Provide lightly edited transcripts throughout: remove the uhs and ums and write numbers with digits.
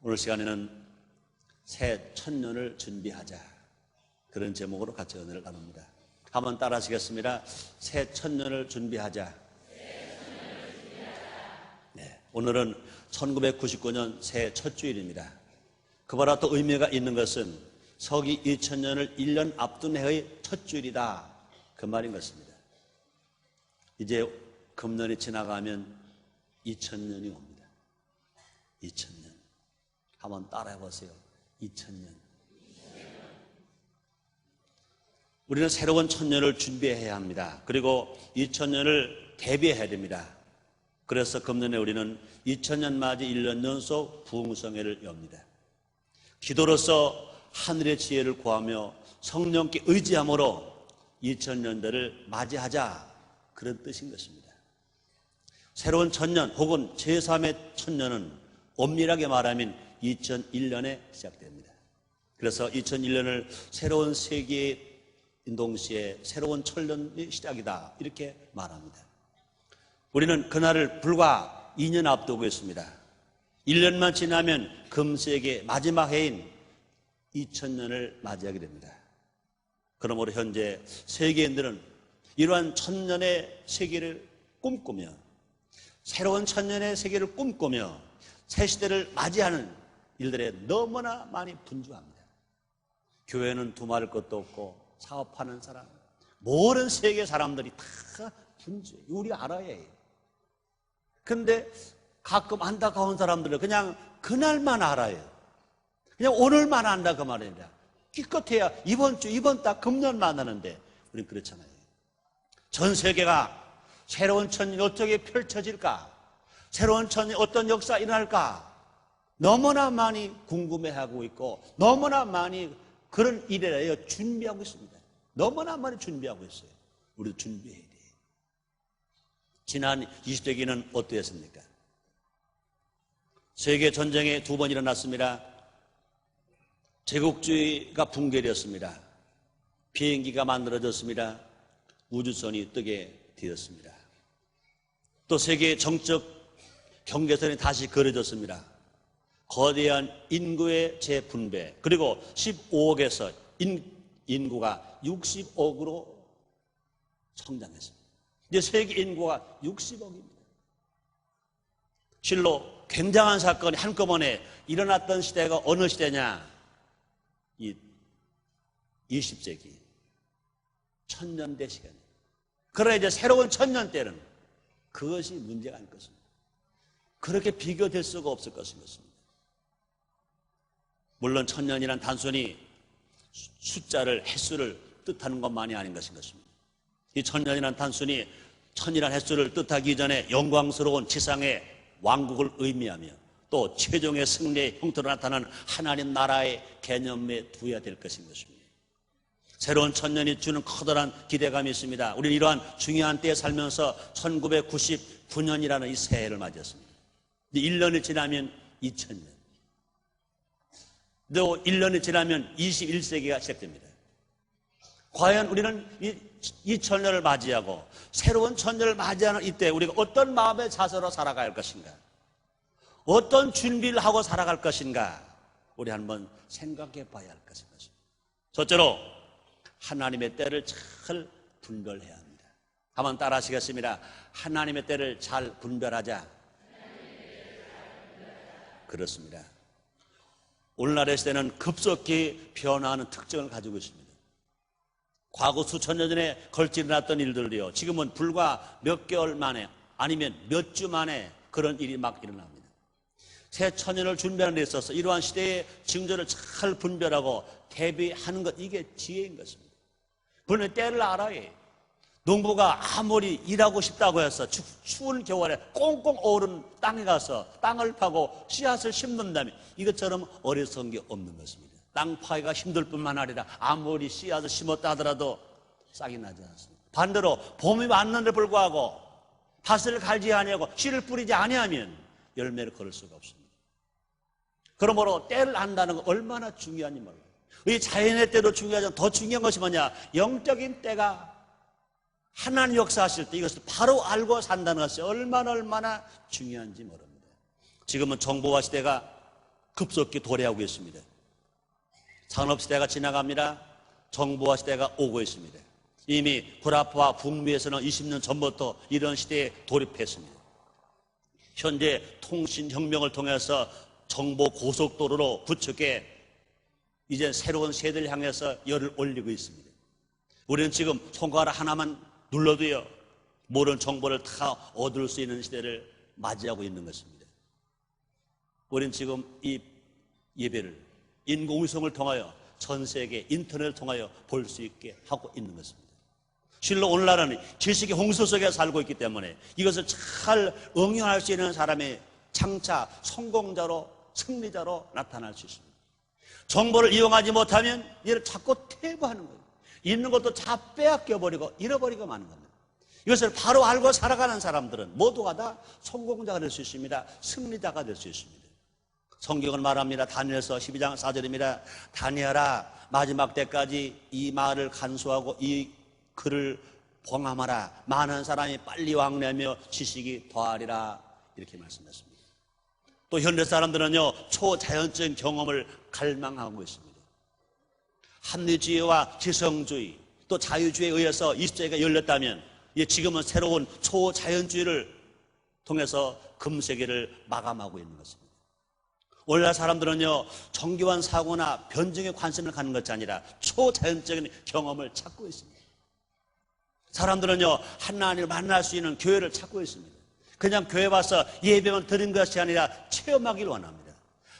오늘 시간에는 새 천년을 준비하자, 그런 제목으로 같이 은혜를 나눕니다. 한번 따라 하시겠습니다. 새 천년을 준비하자. 네, 오늘은 1999년 새해 첫 주일입니다. 그보다 또 의미가 있는 것은 서기 2000년을 1년 앞둔 해의 첫 주일이다, 그 말인 것입니다. 이제 금년이 지나가면 2000년이 옵니다. 2000년. 한번 따라해 보세요. 2000년. 우리는 새로운 천년을 준비해야 합니다. 그리고 2000년을 대비해야 됩니다. 그래서 금년에 우리는 2000년 맞이 1년 연속 부흥성회를 엽니다. 기도로서 하늘의 지혜를 구하며 성령께 의지함으로 2000년대를 맞이하자, 그런 뜻인 것입니다. 새로운 천년 혹은 제3의 천년은 엄밀하게 말하면 2001년에 시작됩니다. 그래서 2001년을 새로운 세계의 동시에 새로운 천년의 시작이다, 이렇게 말합니다. 우리는 그날을 불과 2년 앞두고 있습니다. 1년만 지나면 금세기의 마지막 해인 2000년을 맞이하게 됩니다. 그러므로 현재 세계인들은 이러한 천년의 세계를 꿈꾸며, 새로운 천년의 세계를 꿈꾸며 새 시대를 맞이하는 일들에 너무나 많이 분주합니다. 교회는 두말할 것도 없고 사업하는 사람, 모든 세계 사람들이 다 분주해요. 우리가 알아야 해요. 근데 가끔 안타까운 사람들은 그냥 그날만 알아요. 그냥 오늘만 안다, 그 말입니다. 기껏해야 이번 주, 이번 달, 금년만 하는데 우리는 그렇잖아요. 전 세계가 새로운 천년이 어떻게 펼쳐질까, 새로운 천년이 어떤 역사가 일어날까 너무나 많이 궁금해하고 있고, 너무나 많이 그런 일에 준비하고 있습니다. 너무나 많이 준비하고 있어요. 우리도 준비해야 돼요. 지난 20세기는 어떠했습니까? 세계 전쟁이 2번 일어났습니다. 제국주의가 붕괴되었습니다. 비행기가 만들어졌습니다. 우주선이 뜨게 되었습니다. 또 세계의 정적 경계선이 다시 그려졌습니다. 거대한 인구의 재분배, 그리고 15억에서 인구가 60억으로 성장했습니다. 이제 세계 인구가 60억입니다. 실로 굉장한 사건이 한꺼번에 일어났던 시대가 어느 시대냐? 이 20세기 천년대 시간이에요. 그러나 이제 새로운 천년 때는 그것이 문제가 아닐 것입니다. 그렇게 비교될 수가 없을 것입니다. 물론 천년이란 단순히 숫자를, 횟수를 뜻하는 것만이 아닌 것인 것입니다. 이 천년이란 단순히 천이란 횟수를 뜻하기 이전에 영광스러운 지상의 왕국을 의미하며 또 최종의 승리의 형태로 나타나는 하나님 나라의 개념에 두어야 될 것인 것입니다. 새로운 천년이 주는 커다란 기대감이 있습니다. 우리는 이러한 중요한 때에 살면서 1999년이라는 이 새해를 맞이했습니다. 1년이 지나면 2000년, 또 1년이 지나면 21세기가 시작됩니다. 과연 우리는 이 천년을 맞이하고 새로운 천년을 맞이하는 이때 우리가 어떤 마음의 자세로 살아갈 것인가, 어떤 준비를 하고 살아갈 것인가, 우리 한번 생각해 봐야 할 것인 것입니다. 첫째로 하나님의 때를 잘 분별해야 합니다. 한번 따라 하시겠습니다. 하나님의 때를 잘 분별하자. 그렇습니다. 오늘날의 시대는 급속히 변화하는 특징을 가지고 있습니다. 과거 수천 년 전에 걸쳐 일어났던 일들이요, 지금은 불과 몇 개월 만에, 아니면 몇 주 만에 그런 일이 막 일어납니다. 새 천년을 준비하는 데 있어서 이러한 시대의 징조를 잘 분별하고 대비하는 것, 이게 지혜인 것입니다. 물론 때를 알아야 해요. 농부가 아무리 일하고 싶다고 해서 추운 겨울에 꽁꽁 얼은 땅에 가서 땅을 파고 씨앗을 심는다면 이것처럼 어리석은 게 없는 것입니다. 땅 파기가 힘들 뿐만 아니라 아무리 씨앗을 심었다 하더라도 싹이 나지 않습니다. 반대로 봄이 왔는데 불구하고 밭을 갈지 아니하고 씨를 뿌리지 아니하면 열매를 거둘 수가 없습니다. 그러므로 때를 안다는 건 얼마나 중요한지 몰라요. 이 자연의 때도 중요하지만 더 중요한 것이 뭐냐? 영적인 때가 하나님 역사하실 때 이것을 바로 알고 산다는 것이 얼마나 중요한지 모릅니다. 지금은 정보화 시대가 급속히 도래하고 있습니다. 산업시대가 지나갑니다. 정보화 시대가 오고 있습니다. 이미 구라파와 북미에서는 20년 전부터 이런 시대에 돌입했습니다. 현재 통신혁명을 통해서 정보 고속도로로 구축해 이제 새로운 세대를 향해서 열을 올리고 있습니다. 우리는 지금 손가락 하나만 눌러도요, 모든 정보를 다 얻을 수 있는 시대를 맞이하고 있는 것입니다. 우리는 지금 이 예배를 인공위성을 통하여 전 세계 인터넷을 통하여 볼 수 있게 하고 있는 것입니다. 실로 오늘날은 지식의 홍수 속에 살고 있기 때문에 이것을 잘 응용할 수 있는 사람의 장차 성공자로, 승리자로 나타날 수 있습니다. 정보를 이용하지 못하면 얘를 자꾸 퇴보하는 거예요. 있는 것도 다 빼앗겨버리고 잃어버리고 마는 겁니다. 이것을 바로 알고 살아가는 사람들은 모두가 다 성공자가 될 수 있습니다. 승리자가 될 수 있습니다. 성경은 말합니다. 다니엘서 12장 4절입니다. 다니엘아, 마지막 때까지 이 말을 간수하고 이 글을 봉함하라. 많은 사람이 빨리 왕래하며 지식이 더하리라. 이렇게 말씀했습니다. 또 현대 사람들은요, 초자연적인 경험을 갈망하고 있습니다. 합리주의와 지성주의, 또 자유주의에 의해서 이 시대가 열렸다면 지금은 새로운 초자연주의를 통해서 금세기를 마감하고 있는 것입니다. 오늘날 사람들은요, 정교한 사고나 변증에 관심을 갖는 것이 아니라 초자연적인 경험을 찾고 있습니다. 사람들은요, 하나님을 만날 수 있는 교회를 찾고 있습니다. 그냥 교회 와서 예배만 드린 것이 아니라 체험하기를 원합니다.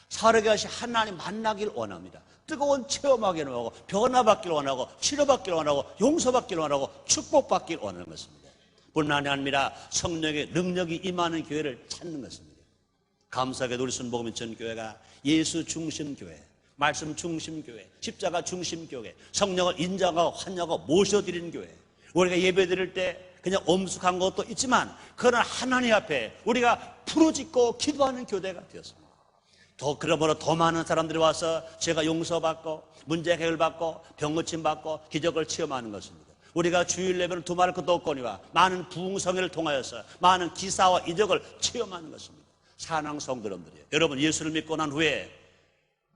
살아계 하신 하나님 만나기를 원합니다. 뜨거운 체험하기를 원하고, 변화받기를 원하고, 치료받기를 원하고, 용서받기를 원하고, 축복받기를 원하는 것입니다. 뿐만이 아니라 성령의 능력이 임하는 교회를 찾는 것입니다. 감사하게도 우리 순복음인천교회가 예수 중심 교회, 말씀 중심 교회, 십자가 중심 교회, 성령을 인정하고 환영하고 모셔드리는 교회. 우리가 예배 드릴 때 그냥 엄숙한 것도 있지만 그러나 하나님 앞에 우리가 부르짖고 기도하는 교회가 되었습니다. 그러므로 더 많은 사람들이 와서 제가 용서받고 문제 해결받고 병 고침받고 기적을 체험하는 것입니다. 우리가 주일 예배를 두말할 것도 없거니와 많은 부흥성회를 통하여서 많은 기사와 이적을 체험하는 것입니다. 사랑 성도님들이에요. 여러분, 예수를 믿고 난 후에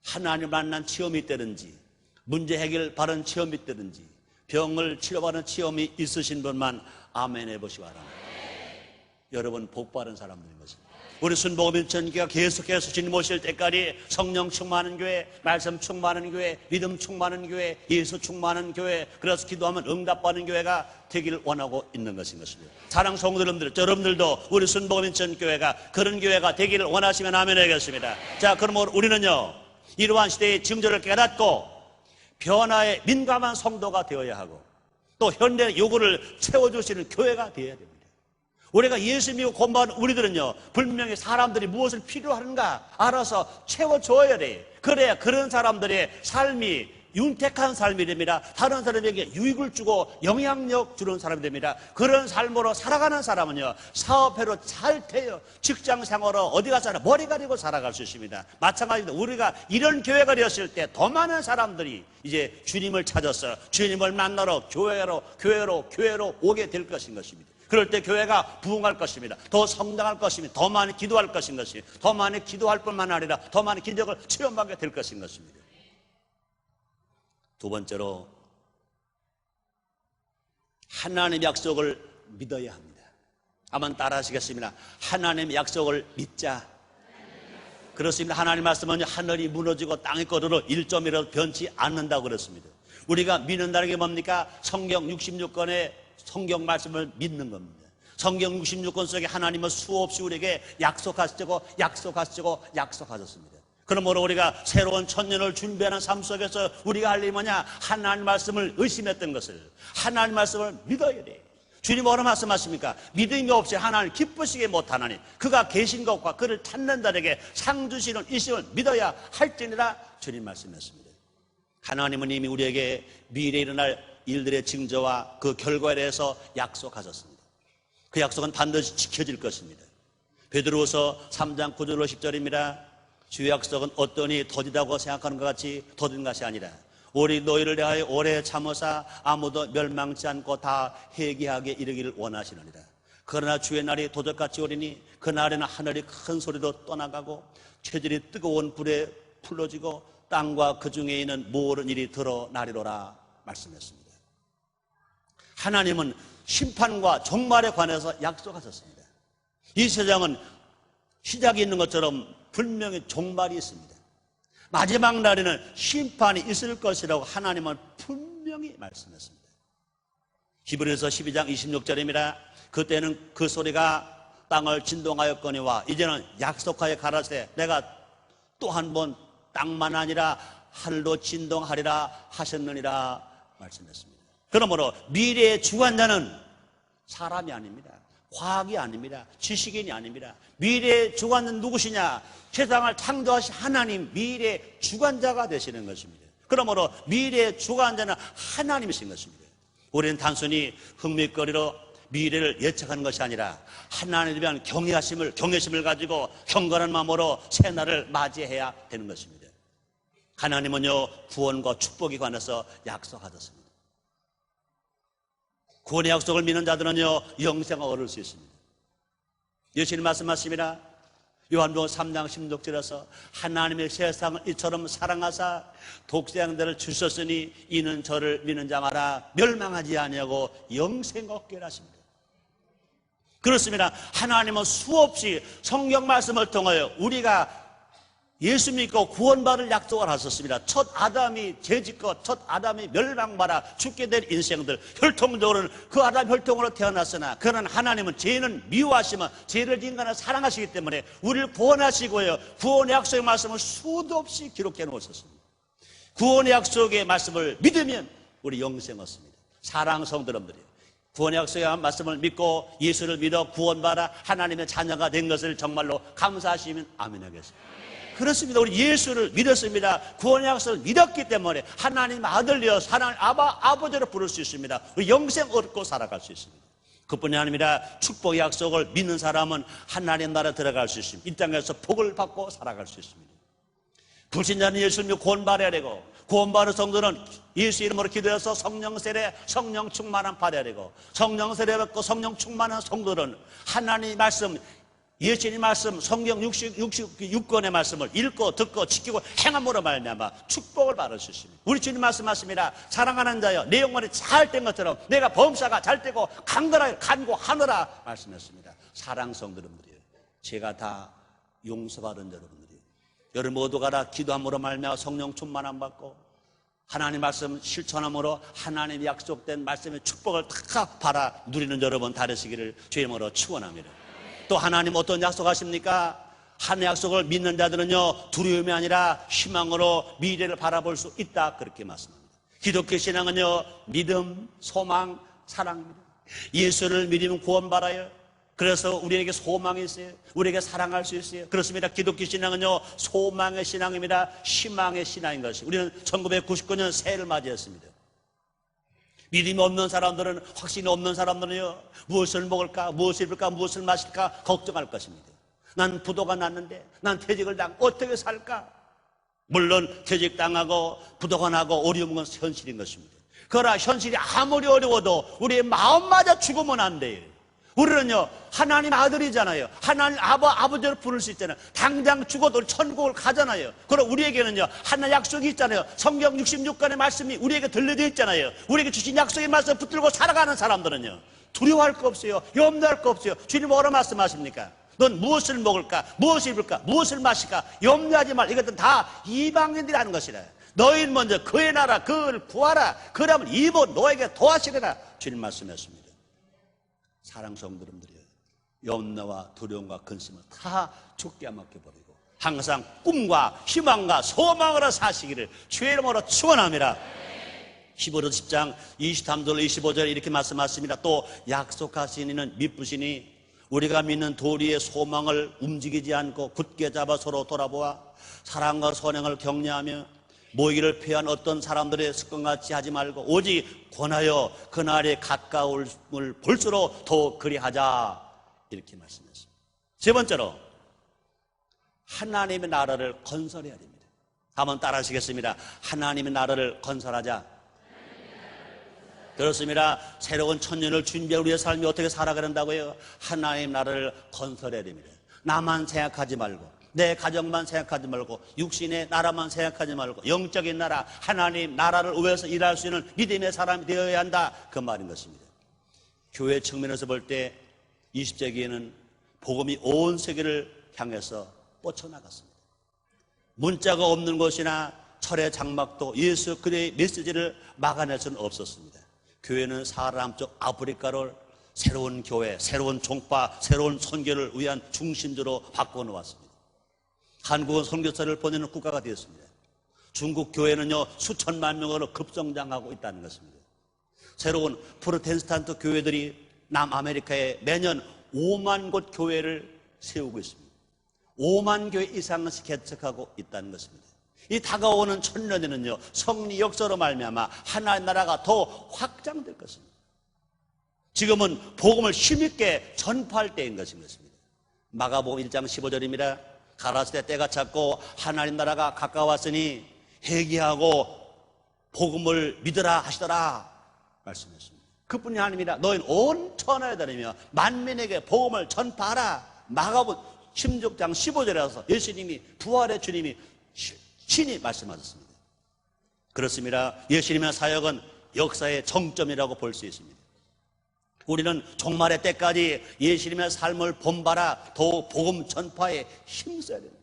하나님 만난 체험이 있다든지 문제 해결 바른 체험이 있다든지 병을 치료받는 체험이 있으신 분만 아멘 해보시기 바랍니다. 여러분, 복 받은 사람들인 것입니다. 우리 순복음인천교회가 계속해서 주님 오실 때까지 성령 충만한 교회, 말씀 충만한 교회, 믿음 충만한 교회, 예수 충만한 교회, 그래서 기도하면 응답받는 교회가 되기를 원하고 있는 것인 것입니다. 사랑 성도님들, 여러분들도 우리 순복음인천교회가 그런 교회가 되기를 원하시면 아멘 하겠습니다. 자, 그럼 우리는요, 이러한 시대의 징조를 깨닫고 변화에 민감한 성도가 되어야 하고 또 현대의 요구를 채워주시는 교회가 되어야 됩니다. 우리가 예수 믿고 공부하는 우리들은요, 분명히 사람들이 무엇을 필요하는가 알아서 채워줘야 돼요. 그래야 그런 사람들의 삶이 윤택한 삶이 됩니다. 다른 사람에게 유익을 주고 영향력 주는 사람이 됩니다. 그런 삶으로 살아가는 사람은요, 사업회로 잘 돼요. 직장생활로 어디 가서나 머리 가리고 살아갈 수 있습니다. 마찬가지로 우리가 이런 교회가 되었을 때 더 많은 사람들이 이제 주님을 찾아서 주님을 만나러 교회로 오게 될 것인 것입니다. 그럴 때 교회가 부흥할 것입니다. 더 성장할 것입니다. 더 많이 기도할 것인 것입니다. 더 많이 기도할 뿐만 아니라 더 많은 기적을 체험하게 될 것인 것입니다. 두 번째로, 하나님의 약속을 믿어야 합니다. 한번 따라 하시겠습니다. 하나님의 약속을 믿자. 그렇습니다. 하나님 말씀은 하늘이 무너지고 땅이 꺾어도 1점이라도 변치 않는다고 그랬습니다. 우리가 믿는다는 게 뭡니까? 성경 66권의 성경 말씀을 믿는 겁니다. 성경 66권 속에 하나님은 수없이 우리에게 약속하셨습니다. 그러므로 우리가 새로운 천년을 준비하는 삶 속에서 우리가 할 일이 뭐냐? 하나님 말씀을 의심했던 것을, 하나님 말씀을 믿어야 돼. 주님 뭐라 말씀하십니까? 믿음이 없이 하나님을 기쁘시게 못하나니 그가 계신 것과 그를 찾는 자에게 상 주시는 이심을 믿어야 할지니라 주님 말씀했습니다. 하나님은 이미 우리에게 미래에 일어날 일들의 징조와 그 결과에 대해서 약속하셨습니다. 그 약속은 반드시 지켜질 것입니다. 베드로후서 3장 9절로 10절입니다. 주의 약속은 어떠니 더디다고 생각하는 것 같이 더딘 것이 아니라 우리 너희를 대하여 오래 참으사 아무도 멸망치 않고 다 회개하게 이르기를 원하시느니라. 그러나 주의 날이 도적같이 오리니 그날에는 하늘이 큰 소리로 떠나가고 체질이 뜨거운 불에 풀러지고 땅과 그 중에 있는 모든 일이 드러나리로라 말씀했습니다. 하나님은 심판과 종말에 관해서 약속하셨습니다. 이 세상은 시작이 있는 것처럼 분명히 종말이 있습니다. 마지막 날에는 심판이 있을 것이라고 하나님은 분명히 말씀했습니다. 히브리서 12장 26절입니다. 그때는 그 소리가 땅을 진동하였거니와 이제는 약속하여 가라사대 내가 또 한 번 땅만 아니라 하늘도 진동하리라 하셨느니라 말씀했습니다. 그러므로 미래의 주관자는 사람이 아닙니다. 과학이 아닙니다. 지식인이 아닙니다. 미래의 주관자는 누구시냐? 세상을 창조하신 하나님, 미래의 주관자가 되시는 것입니다. 그러므로 미래의 주관자는 하나님이신 것입니다. 우리는 단순히 흥미거리로 미래를 예측하는 것이 아니라 하나님에 대한 경외심을 가지고 경건한 마음으로 새날을 맞이해야 되는 것입니다. 하나님은요, 구원과 축복에 관해서 약속하셨습니다. 구원의 약속을 믿는 자들은요, 영생을 얻을 수 있습니다. 예수님 말씀하십니다. 요한복음 3장 16절에서 하나님의 세상을 이처럼 사랑하사 독생자를 주셨으니 이는 저를 믿는 자마다 멸망하지 아니하고 영생 얻게 하십니다. 그렇습니다. 하나님은 수없이 성경 말씀을 통하여 우리가 예수 믿고 구원받을 약속을 하셨습니다. 첫 아담이 죄짓고 첫 아담이 멸망받아 죽게 된 인생들, 혈통적으로는 그 아담 혈통으로 태어났으나 그러나 하나님은 죄는 미워하시면 죄를 인간을 사랑하시기 때문에 우리를 구원하시고요, 구원의 약속의 말씀을 수도 없이 기록해 놓으셨습니다. 구원의 약속의 말씀을 믿으면 우리 영생 얻습니다. 사랑하는 성도님들이요, 구원의 약속의 말씀을 믿고 예수를 믿어 구원받아 하나님의 자녀가 된 것을 정말로 감사하시면 아멘 하겠습니다. 그렇습니다. 우리 예수를 믿었습니다. 구원의 약속을 믿었기 때문에 하나님 아들이여 하나님 아버지로 부를 수 있습니다. 우리 영생 얻고 살아갈 수 있습니다. 그뿐이 아니라 축복의 약속을 믿는 사람은 하나님 나라에 들어갈 수 있습니다. 이 땅에서 복을 받고 살아갈 수 있습니다. 불신자는 예수를 믿고 구원받아야 되고, 구원받은 성도는 예수 이름으로 기도해서 성령 세례, 성령 충만함 받아야 되고, 성령 세례 받고 성령 충만한 성도는 하나님의 말씀, 예수님 말씀, 성경 66권의 말씀을 읽고 듣고 지키고 행함으로 말미암아 축복을 받을 수 있습니다. 우리 주님 말씀하십니다. 사랑하는 자여, 내 영혼이 잘 된 것처럼 내가 범사가 잘 되고 강건하게 간구하노라 말씀했습니다. 사랑 성도님들이요, 제가 다 용서받은 여러분들이요, 여러분 모두가 다 기도함으로 말미암아 성령 충만함 받고 하나님 말씀 실천함으로 하나님의 약속된 말씀의 축복을 탁 받아 누리는 여러분 다르시기를 주님으로 축원합니다. 또 하나님 어떤 약속하십니까? 하나님의 약속을 믿는 자들은요, 두려움이 아니라 희망으로 미래를 바라볼 수 있다, 그렇게 말씀합니다. 기독교 신앙은요, 믿음, 소망, 사랑입니다. 예수를 믿으면 구원받아요. 그래서 우리에게 소망이 있어요. 우리에게 사랑할 수 있어요. 그렇습니다. 기독교 신앙은요, 소망의 신앙입니다. 희망의 신앙인 것이. 우리는 1999년 새해를 맞이했습니다. 믿음이 없는 사람들은, 확신이 없는 사람들은요, 무엇을 먹을까, 무엇을 입을까, 무엇을 마실까 걱정할 것입니다. 난 부도가 났는데, 난 퇴직을 당하고 어떻게 살까? 물론 퇴직당하고 부도가 나고 어려운 건 현실인 것입니다. 그러나 현실이 아무리 어려워도 우리의 마음마저 죽으면 안 돼요. 우리는요, 하나님 아들이잖아요. 하나님 아버지를 부를 수 있잖아요. 당장 죽어도 천국을 가잖아요. 그럼 우리에게는요, 하나 약속이 있잖아요. 성경 66권의 말씀이 우리에게 들려져 있잖아요. 우리에게 주신 약속의 말씀 붙들고 살아가는 사람들은요, 두려워할 거 없어요. 염려할 거 없어요. 주님 뭐라 말씀하십니까? 넌 무엇을 먹을까, 무엇을 입을까, 무엇을 마실까 염려하지 말. 이것은 다 이방인들이 하는 것이라. 너희는 먼저 그의 나라, 그를 구하라. 그러면 이모 너에게 도와주리라. 주님 말씀했습니다. 사랑 성도님들이요, 염려와 두려움과 근심을 다 죽게 맡겨버리고 항상 꿈과 희망과 소망으로 사시기를 주의 이름으로 축원합니다. 히브리서 10장 23절 25절 이렇게 말씀하십니다. 또 약속하신 이는 미쁘시니 우리가 믿는 도리의 소망을 움직이지 않고 굳게 잡아 서로 돌아보아 사랑과 선행을 격려하며 모이기를 피한 어떤 사람들의 습관같이 하지 말고 오직 권하여 그날에 가까움을 볼수록 더 그리하자, 이렇게 말씀했습니다. 세 번째로 하나님의 나라를 건설해야 됩니다. 한번 따라 하시겠습니다. 하나님의 나라를 건설하자. 그렇습니다. 새로운 천년을 준비할 우리의 삶이 어떻게 살아가야 된다고요? 하나님 나라를 건설해야 됩니다. 나만 생각하지 말고, 내 가정만 생각하지 말고, 육신의 나라만 생각하지 말고, 영적인 나라, 하나님 나라를 위해서 일할 수 있는 믿음의 사람이 되어야 한다, 그 말인 것입니다. 교회 측면에서 볼 때 20세기에는 복음이 온 세계를 향해서 뻗쳐나갔습니다. 문자가 없는 곳이나 철의 장막도 예수 그리스도의 메시지를 막아낼 수는 없었습니다. 교회는 사람 쪽 아프리카를 새로운 교회, 새로운 종파, 새로운 선교를 위한 중심지로 바꿔놓았습니다. 한국은 선교사를 보내는 국가가 되었습니다. 중국 교회는요 수천만 명으로 급성장하고 있다는 것입니다. 새로운 프로테스탄트 교회들이 남아메리카에 매년 5만 곳 교회를 세우고 있습니다. 5만 교회 이상씩 개척하고 있다는 것입니다. 이 다가오는 천년에는요 성리 역사로 말미암아 하나님 나라가 더 확장될 것입니다. 지금은 복음을 힘있게 전파할 때인 것입니다. 마가복음 1장 15절입니다. 가라사대 때가 찼고 하나님 나라가 가까웠으니 회개하고 복음을 믿으라 하시더라 말씀했습니다. 그뿐이 아닙니다. 너희는 온 천하에 다니며 만민에게 복음을 전파하라. 마가복음 16장 15절에서 예수님이 부활의 주님이 친히 말씀하셨습니다. 그렇습니다. 예수님의 사역은 역사의 정점이라고 볼 수 있습니다. 우리는 종말의 때까지 예수님의 삶을 본받아 더욱 복음 전파에 힘써야 됩니다.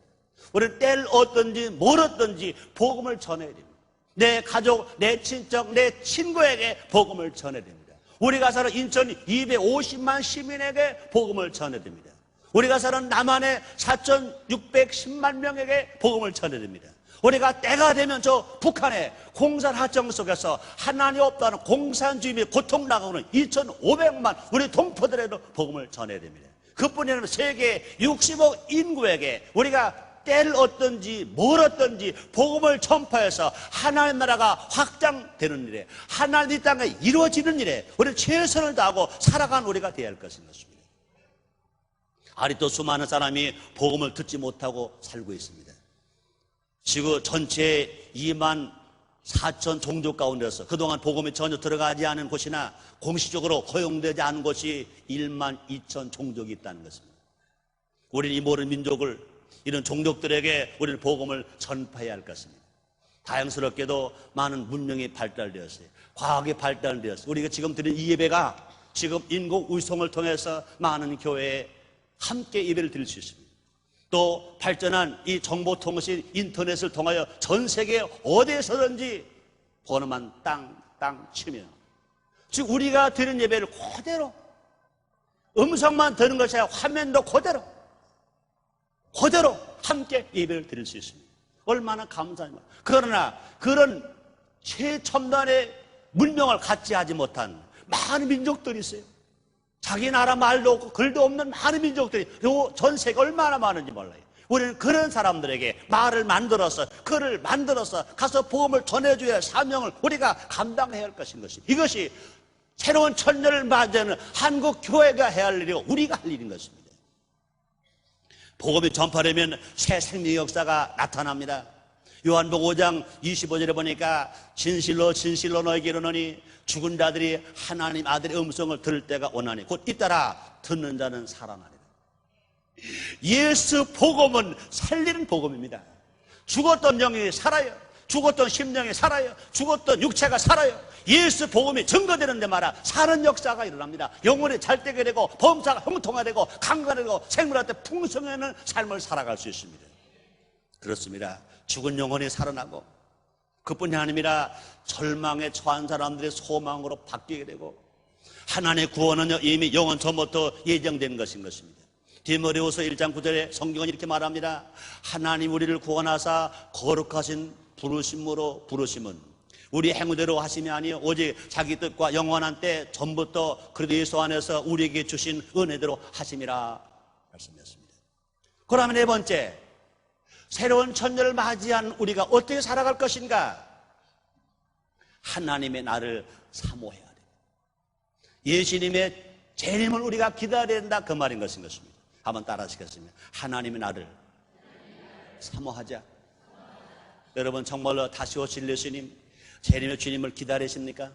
우리는 때를 얻든지 뭘 얻든지 복음을 전해야 됩니다. 내 가족, 내 친척, 내 친구에게 복음을 전해야 됩니다. 우리가 사는 인천 250만 시민에게 복음을 전해야 됩니다. 우리가 사는 남한의 4,610만 명에게 복음을 전해야 됩니다. 우리가 때가 되면 저 북한의 공산 하청 속에서 하나님 없다는 공산주의에 고통당하고는 2,500만 우리 동포들에도 복음을 전해야 됩니다. 그뿐이 아니라 세계 60억 인구에게 우리가 때를 얻든지 뭘 얻든지 복음을 전파해서 하나님 나라가 확장되는 일에, 하나님 이 땅에 이루어지는 일에 우리 최선을 다하고 살아가는 우리가 되어야 할 것인 것입니다. 아직도 수많은 사람이 복음을 듣지 못하고 살고 있습니다. 지구 전체 2만 4천 종족 가운데서 그동안 복음이 전혀 들어가지 않은 곳이나 공식적으로 허용되지 않은 곳이 1만 2천 종족이 있다는 것입니다. 우리는 이 모든 민족을, 이런 종족들에게 우리는 복음을 전파해야 할 것입니다. 다행스럽게도 많은 문명이 발달되었어요. 과학이 발달되었어요. 우리가 지금 드린 이 예배가 지금 인공위성을 통해서 많은 교회에 함께 예배를 드릴 수 있습니다. 또 발전한 이 정보통신 인터넷을 통하여 전 세계 어디에서든지 번호만 땅 치면 즉 우리가 드린 예배를 그대로 음성만 듣는 것이 아니라 화면도 그대로 함께 예배를 드릴 수 있습니다. 얼마나 감사합니까? 그러나 그런 최첨단의 문명을 갖지 하지 못한 많은 민족들이 있어요. 자기 나라 말도 없고 글도 없는 많은 민족들이 전 세계 얼마나 많은지 몰라요. 우리는 그런 사람들에게 말을 만들어서 글을 만들어서 가서 복음을 전해줘야 할 사명을 우리가 감당해야 할 것인 것입니다. 이것이 새로운 천년을 맞이하는 한국 교회가 해야 할 일이고 우리가 할 일인 것입니다. 복음이 전파되면 새 생명의 역사가 나타납니다. 요한복음 5장 25절에 보니까 진실로 너에게 이르노니 죽은 자들이 하나님 아들의 음성을 들을 때가 오나니 곧 잇따라 듣는 자는 살아나리라. 예수 복음은 살리는 복음입니다. 죽었던 영이 살아요. 죽었던 심령이 살아요. 죽었던 육체가 살아요. 예수 복음이 증거되는 데마다 사는 역사가 일어납니다. 영혼이 잘되게 되고 범사가 형통화되고 강건하고 생물할 때 풍성하는 삶을 살아갈 수 있습니다. 그렇습니다. 죽은 영혼이 살아나고 그뿐이 아니라 절망에 처한 사람들의 소망으로 바뀌게 되고 하나님의 구원은 이미 영원 전부터 예정된 것인 것입니다. 디모데후서 1장 9절에 성경은 이렇게 말합니다. 하나님 우리를 구원하사 거룩하신 부르심으로 부르심은 우리 행위대로 하심이 아니요 오직 자기 뜻과 영원한 때 전부터 그리스도 예수 안에서 우리에게 주신 은혜대로 하심이라 말씀했습니다. 그러면 네 번째, 새로운 천년을 맞이한 우리가 어떻게 살아갈 것인가? 하나님의 나를 사모해야 돼요. 예수님의 재림을 우리가 기다려야 된다, 그 말인 것입니다. 한번 따라 하시겠습니다. 하나님의 나를 사모하자. 여러분 정말로 다시 오실 예수님, 재림의 주님을 기다리십니까?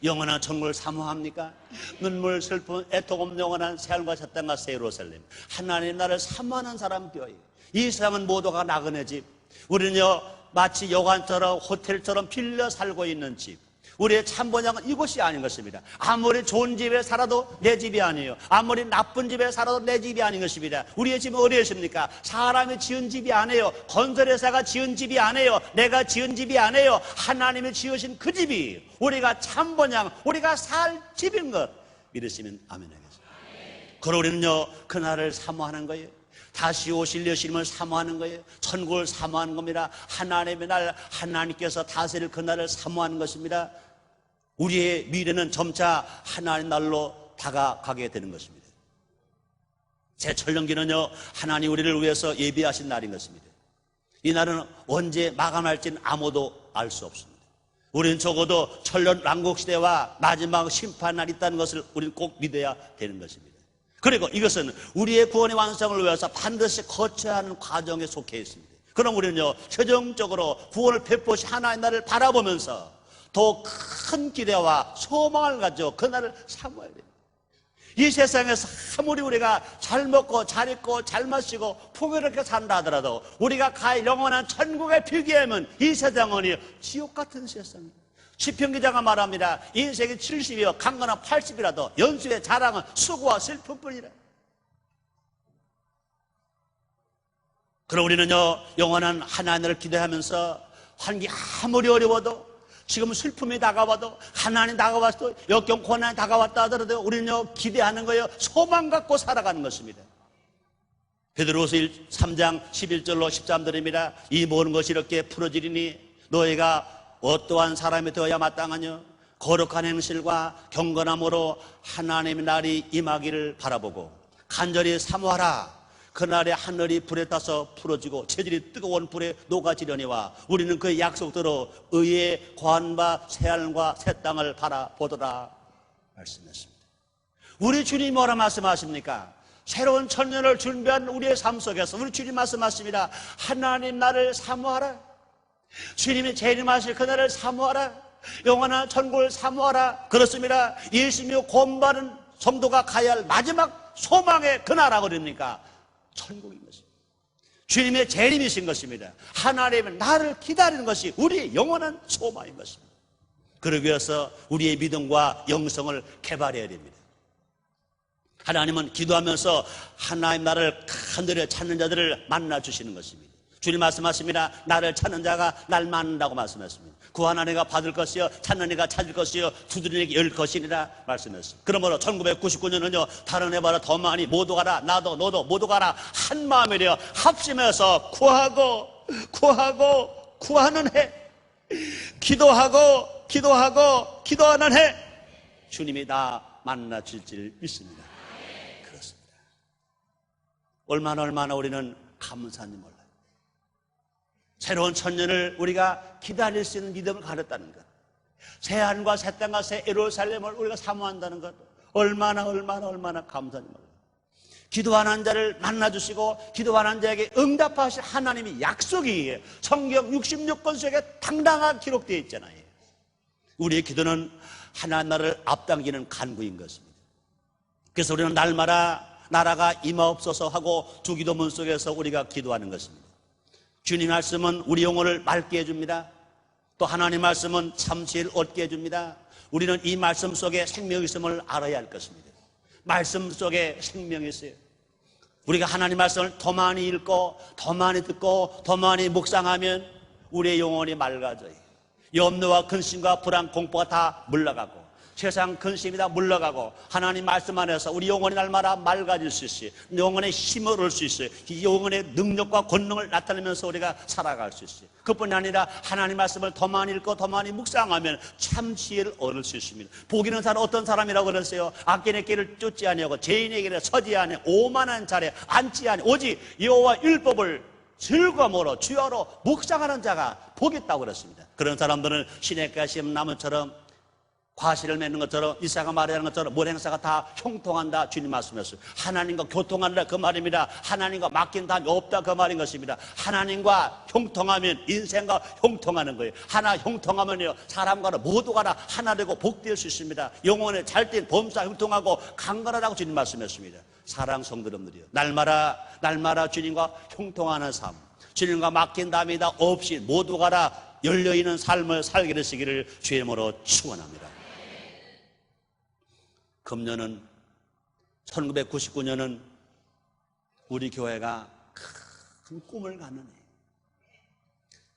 영원한 천국을 사모합니까? 눈물, 슬픔, 애통 없는 영원한 새하늘과 새 땅과 새 예루살렘, 하나님 나를 사모하는 사람 교회. 이 세상은 모두가 나그네 집. 우리는요 마치 여관처럼 호텔처럼 빌려 살고 있는 집. 우리의 참 본향은 이곳이 아닌 것입니다. 아무리 좋은 집에 살아도 내 집이 아니에요. 아무리 나쁜 집에 살아도 내 집이 아닌 것입니다. 우리의 집은 어디에 있습니까? 사람이 지은 집이 아니에요. 건설회사가 지은 집이 아니에요. 내가 지은 집이 아니에요. 하나님이 지으신 그 집이 우리가 참 본향, 우리가 살 집인 것 믿으시면 아멘 하겠습니다. 그럼 우리는요 그날을 사모하는 거예요. 다시 오실 예수님을 사모하는 거예요. 천국을 사모하는 겁니다. 하나님의 날, 하나님께서 다스릴 그날을 사모하는 것입니다. 우리의 미래는 점차 하나님 날로 다가가게 되는 것입니다. 제철년기는요 하나님 우리를 위해서 예비하신 날인 것입니다. 이 날은 언제 마감할지는 아무도 알 수 없습니다. 우리는 적어도 천년 왕국시대와 마지막 심판날이 있다는 것을 우리는 꼭 믿어야 되는 것입니다. 그리고 이것은 우리의 구원의 완성을 위해서 반드시 거쳐야 하는 과정에 속해 있습니다. 그럼 우리는요 최종적으로 구원을 베푸신 하나님 나라를 바라보면서 더 큰 기대와 소망을 가지고 그날을 사모해야 됩니다. 이 세상에서 아무리 우리가 잘 먹고 잘 입고 잘 마시고 풍요롭게 산다 하더라도 우리가 갈 영원한 천국에 비교하면 이 세상은 지옥 같은 세상입니다. 시편 기자가 말합니다. 인생이 70이요 강건한 80이라도 연수의 자랑은 수고와 슬픔뿐이라. 그럼 우리는요 영원한 하나님을 기대하면서 환기 아무리 어려워도 지금 슬픔이 다가와도 하나님 다가왔도 역경 고난이 다가왔다 하더라도 우리는요 기대하는 거예요. 소망 갖고 살아가는 것입니다. 베드로후서 3장 11절로 13절입니다. 이 모든 것이 이렇게 풀어지리니 너희가 어떠한 사람이 되어야 마땅하냐? 거룩한 행실과 경건함으로 하나님의 날이 임하기를 바라보고 간절히 사모하라. 그날에 하늘이 불에 타서 풀어지고 체질이 뜨거운 불에 녹아지려니와 우리는 그의 약속대로 의의 관바 새하늘과 새 땅을 바라보더라 말씀했습니다. 우리 주님 뭐라 말씀하십니까? 새로운 천년을 준비한 우리의 삶 속에서 우리 주님 말씀하십니다. 하나님 나를 사모하라. 주님이 재림하실 그날을 사모하라. 영원한 천국을 사모하라. 그렇습니다. 예수님이 본받은 성도가 가야 할 마지막 소망의 그 나라가 어딥니까? 천국인 것입니다. 주님의 재림이신 것입니다. 하나님의 나를 기다리는 것이 우리의 영원한 소망인 것입니다. 그러기 위해서 우리의 믿음과 영성을 개발해야 됩니다. 하나님은 기도하면서 하나님 나를 간절히 찾는 자들을 만나주시는 것입니다. 주님 말씀하십니다. 나를 찾는 자가 날 만난다고 말씀했습니다. 구하는 이가 받을 것이요 찾는 이가 찾을 것이요 두드리는 이에게 열 것이니라 말씀했습니다. 그러므로 1999년은요 다른 해봐라 더 많이 모두 가라 나도 너도 모두 가라 한 마음이 되어 합심해서 구하는 해 기도하는 해 주님이 나 만나 주실 믿습니다. 그렇습니다. 얼마나 우리는 감사한지 몰라요. 새로운 천년을 우리가 기다릴 수 있는 믿음을 가졌다는 것, 새하늘과 새 땅과 새 예루살렘을 우리가 사모한다는 것, 얼마나 감사한지 몰라요. 기도하는 자를 만나주시고 기도하는 자에게 응답하실 하나님의 약속이 성경 66권 속에 당당하게 기록되어 있잖아요. 우리의 기도는 하나님 나라를 앞당기는 간구인 것입니다. 그래서 우리는 날마다 나라가 임하옵소서 하고 주기도문 속에서 우리가 기도하는 것입니다. 주님 말씀은 우리 영혼을 맑게 해줍니다. 또 하나님 말씀은 참지혜를 얻게 해줍니다. 우리는 이 말씀 속에 생명이 있음을 알아야 할 것입니다. 말씀 속에 생명이 있어요. 우리가 하나님 말씀을 더 많이 읽고 더 많이 듣고 더 많이 묵상하면 우리의 영혼이 맑아져요. 염려와 근심과 불안, 공포가 다 물러가고 세상 근심이 다 물러가고 하나님 말씀 안에서 우리 영혼이 날마다 맑아질 수 있어요. 영혼의 힘을 얻을 수 있어요. 이 영혼의 능력과 권능을 나타내면서 우리가 살아갈 수 있어요. 그뿐이 아니라 하나님 말씀을 더 많이 읽고 더 많이 묵상하면 참 지혜를 얻을 수 있습니다. 복 있는 사람 어떤 사람이라고 그랬어요? 악인의 길을 쫓지 아니하고 죄인의 길에 서지 아니하고 오만한 자리에 앉지 아니하고 오직 여호와 율법을 즐거움으로 주야로 묵상하는 자가 복이 있다고 그랬습니다. 그런 사람들은 시냇가시 나무처럼 과실을 맺는 것처럼 이사가 말하는 것처럼 모든 행사가 다 형통한다 주님 말씀했어요. 하나님과 교통한다 그 말입니다. 하나님과 맡긴 다음이 없다 그 말인 것입니다. 하나님과 형통하면 인생과 형통하는 거예요. 하나 형통하면요 사람과는 모두가 다 하나 되고 복될 수 있습니다. 영혼의 잘된 범사 형통하고 강건하다고 주님 말씀했습니다. 사랑 성도님들이요, 날마다 주님과 형통하는 삶, 주님과 맡긴 다음이 다 없이 모두가 다 열려있는 삶을 살게 되시기를 주의 이름으로 축원합니다. 금년은 1999년은 우리 교회가 큰 꿈을 갖는 해,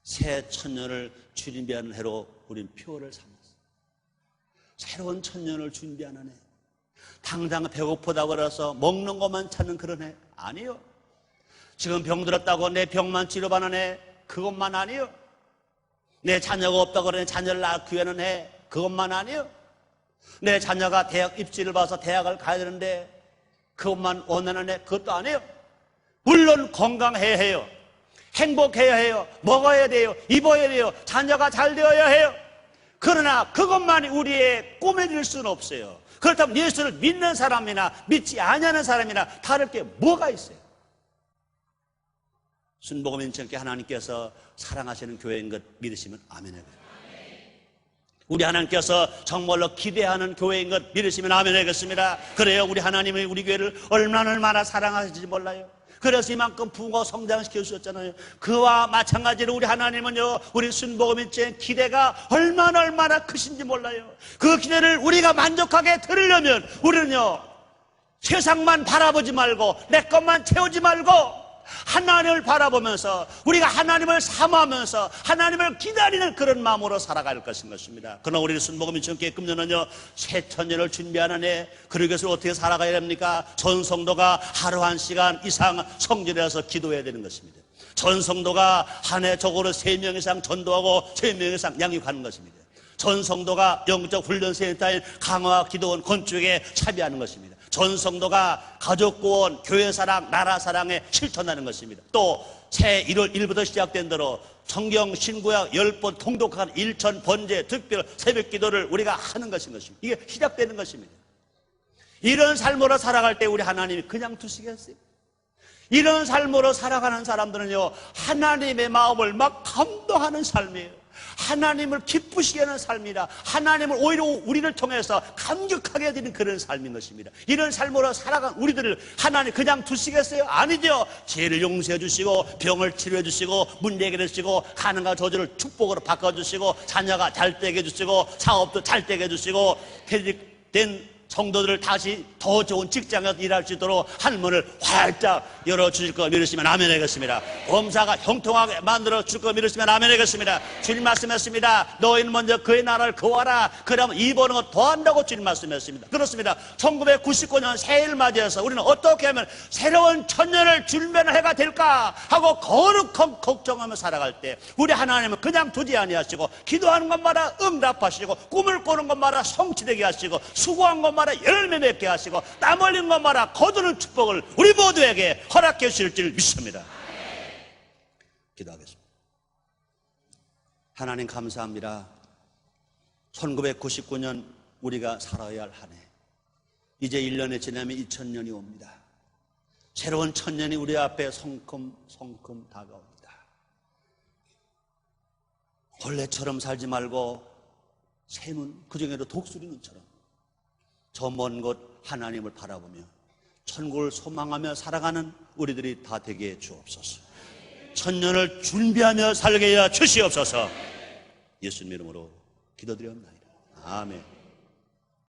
새 천년을 준비하는 해로 우린 표를 삼았어요. 새로운 천년을 준비하는 해. 당장 배고프다고 그래서 먹는 것만 찾는 그런 해 아니요. 지금 병들었다고 내 병만 치료받는 해 그것만 아니요. 내 자녀가 없다고 그러니 자녀를 낳기 위하는 해 그것만 아니요. 내 자녀가 대학 입시를 봐서 대학을 가야 되는데 그것만 원하는 해 그것도 아니에요. 물론 건강해야 해요. 행복해야 해요. 먹어야 돼요. 입어야 돼요. 자녀가 잘 되어야 해요. 그러나 그것만이 우리의 꿈이 될 수는 없어요. 그렇다면 예수를 믿는 사람이나 믿지 아니하는 사람이나 다를 게 뭐가 있어요? 순복음 인천께 하나님께서 사랑하시는 교회인 것 믿으시면 아멘해요. 우리 하나님께서 정말로 기대하는 교회인 것 믿으시면 아멘 하겠습니다. 그래요, 우리 하나님이 우리 교회를 얼마나 사랑하실지 몰라요. 그래서 이만큼 부흥하고 성장시켜 주셨잖아요. 그와 마찬가지로 우리 하나님은요, 우리 순복음인체 기대가 얼마나 크신지 몰라요. 그 기대를 우리가 만족하게 들으려면 우리는요, 세상만 바라보지 말고 내 것만 채우지 말고 하나님을 바라보면서 우리가 하나님을 사모하면서 하나님을 기다리는 그런 마음으로 살아갈 것입니다. 그러나 우리 순복음인천교회 금년은요, 새 천년을 준비하는 해, 그러기 위해서 어떻게 살아가야 됩니까? 전 성도가 하루 1시간 이상 성전에서 기도해야 되는 것입니다. 전 성도가 한 해 적어도 3명 이상 전도하고 3명 이상 양육하는 것입니다. 전 성도가 영적 훈련센터인 강화 기도원 건축에 참여하는 것입니다. 전 성도가 가족구원, 교회사랑, 나라사랑에 실천하는 것입니다. 또 새 1월 1일부터 시작된 대로 성경 신구약 10번 통독한 일천 번제 특별 새벽 기도를 우리가 하는 것인 것입니다. 이게 시작되는 것입니다. 이런 삶으로 살아갈 때 우리 하나님이 그냥 두시겠어요? 이런 삶으로 살아가는 사람들은요, 하나님의 마음을 막 감동하는 삶이에요. 하나님을 기쁘시게 하는 삶이라, 하나님을 오히려 우리를 통해서 감격하게 해드리는 그런 삶인 것입니다. 이런 삶으로 살아간 우리들을 하나님 그냥 두시겠어요? 아니죠. 죄를 용서해 주시고 병을 치료해 주시고 문제 해결해 주시고 가능한 저주를 축복으로 바꿔주시고 자녀가 잘 되게 해주시고 사업도 잘 되게 해주시고 퇴직된 성도들을 다시 더 좋은 직장에서 일할 수 있도록 한문을 활짝 열어주실 거 믿으시면 아멘 하겠습니다. 범사가 형통하게 만들어줄 거 믿으시면 아멘 하겠습니다. 주님 말씀했습니다. 너희는 먼저 그의 나라를 구하라. 그러면 이번은 것 더한다고 주님 말씀했습니다. 그렇습니다. 1999년 새해를 맞이해서 우리는 어떻게 하면 새로운 천년을 준비하는 해가 될까 하고 거룩한 걱정하며 살아갈 때 우리 하나님은 그냥 두지 아니하시고 기도하는 것마다 응답하시고 꿈을 꾸는 것마다 성취되게 하시고 수고한 것마다 열매 맺게 하시고 땀 흘린 것마다 거두는 축복을 우리 모두에게 허락해 주실 줄 믿습니다. 기도하겠습니다. 하나님 감사합니다. 1999년 우리가 살아야 할 한 해, 이제 1년이 지나면 2000년이 옵니다. 새로운 천년이 우리 앞에 성큼 다가옵니다. 벌레처럼 살지 말고 새는, 그중에도 독수리 눈처럼 저 먼 곳 하나님을 바라보며 천국을 소망하며 살아가는 우리들이 다 되게 주옵소서. 천년을 준비하며 살게 하여 주시옵소서. 예수님 이름으로 기도드렸나이다. 아멘.